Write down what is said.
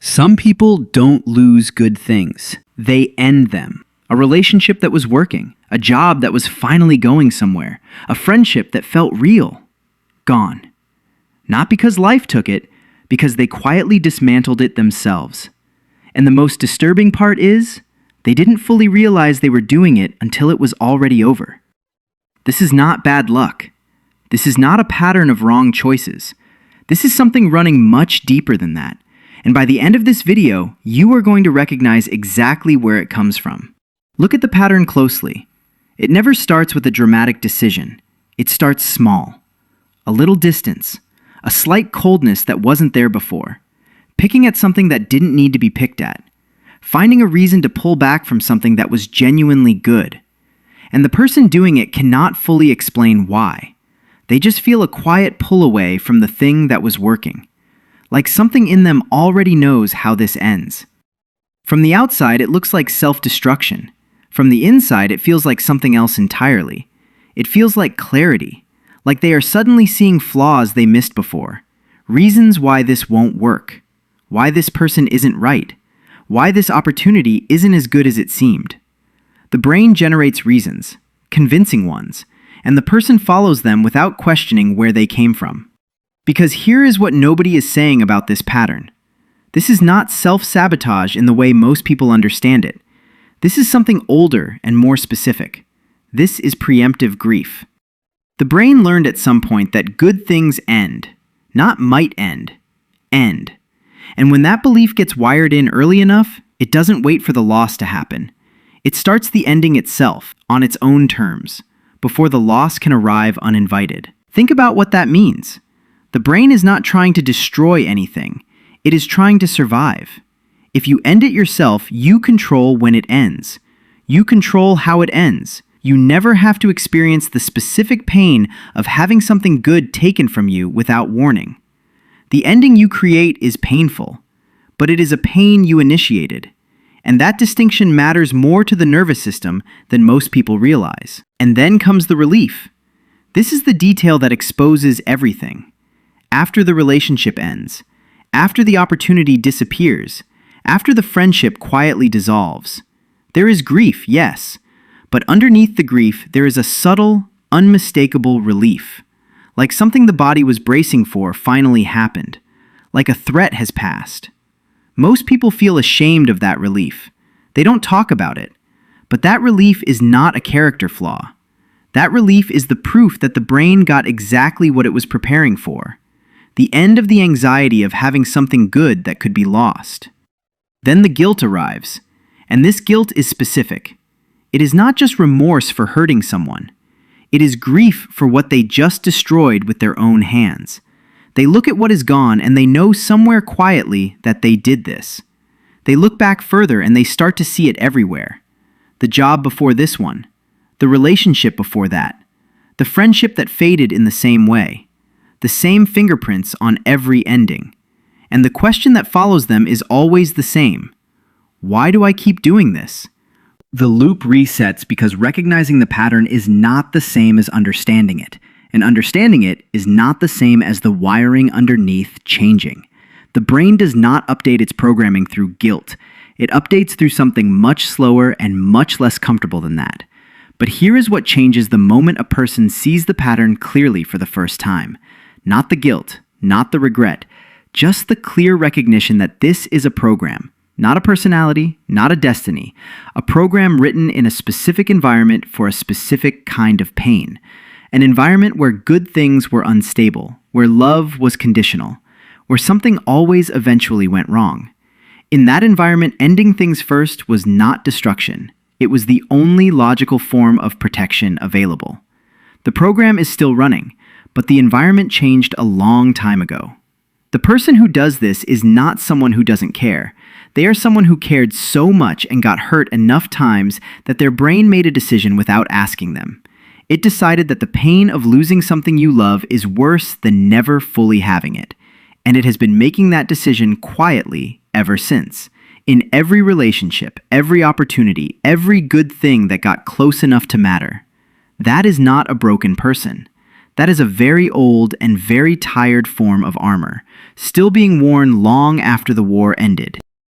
Some people don't lose good things. They end them. A relationship that was working, a job that was finally going somewhere, a friendship that felt real. Gone. Not because life took it, because they quietly dismantled it themselves. And the most disturbing part is, they didn't fully realize they were doing it until it was already over. This is not bad luck. This is not a pattern of wrong choices. This is something running much deeper than that. And by the end of this video, you are going to recognize exactly where it comes from. Look at the pattern closely. It never starts with a dramatic decision. It starts small. A little distance. A slight coldness that wasn't there before. Picking at something that didn't need to be picked at. Finding a reason to pull back from something that was genuinely good. And the person doing it cannot fully explain why. They just feel a quiet pull away from the thing that was working. Like something in them already knows how this ends. From the outside, it looks like self-destruction. From the inside, it feels like something else entirely. It feels like clarity, like they are suddenly seeing flaws they missed before, reasons why this won't work, why this person isn't right, why this opportunity isn't as good as it seemed. The brain generates reasons, convincing ones, and the person follows them without questioning where they came from. Because here is what nobody is saying about this pattern. This is not self-sabotage in the way most people understand it. This is something older and more specific. This is preemptive grief. The brain learned at some point that good things end, not might end, end. And when that belief gets wired in early enough, it doesn't wait for the loss to happen. It starts the ending itself, on its own terms, before the loss can arrive uninvited. Think about what that means. The brain is not trying to destroy anything. It is trying to survive. If you end it yourself, you control when it ends. You control how it ends. You never have to experience the specific pain of having something good taken from you without warning. The ending you create is painful, but it is a pain you initiated. And that distinction matters more to the nervous system than most people realize. And then comes the relief. This is the detail that exposes everything. After the relationship ends, after the opportunity disappears, after the friendship quietly dissolves, there is grief, yes, but underneath the grief, there is a subtle, unmistakable relief. Like something the body was bracing for finally happened. Like a threat has passed. Most people feel ashamed of that relief. They don't talk about it. But that relief is not a character flaw. That relief is the proof that the brain got exactly what it was preparing for. The end of the anxiety of having something good that could be lost. Then the guilt arrives, and this guilt is specific. It is not just remorse for hurting someone. It is grief for what they just destroyed with their own hands. They look at what is gone and they know somewhere quietly that they did this. They look back further and they start to see it everywhere. The job before this one, the relationship before that, the friendship that faded in the same way. The same fingerprints on every ending. And the question that follows them is always the same. Why do I keep doing this? The loop resets because recognizing the pattern is not the same as understanding it. And understanding it is not the same as the wiring underneath changing. The brain does not update its programming through guilt. It updates through something much slower and much less comfortable than that. But here is what changes the moment a person sees the pattern clearly for the first time. Not the guilt, not the regret, just the clear recognition that this is a program, not a personality, not a destiny, a program written in a specific environment for a specific kind of pain, an environment where good things were unstable, where love was conditional, where something always eventually went wrong. In that environment, ending things first was not destruction. It was the only logical form of protection available. The program is still running, but the environment changed a long time ago. The person who does this is not someone who doesn't care. They are someone who cared so much and got hurt enough times that their brain made a decision without asking them. It decided that the pain of losing something you love is worse than never fully having it. And it has been making that decision quietly ever since. In every relationship, every opportunity, every good thing that got close enough to matter. That is not a broken person. That is a very old and very tired form of armor, still being worn long after the war ended.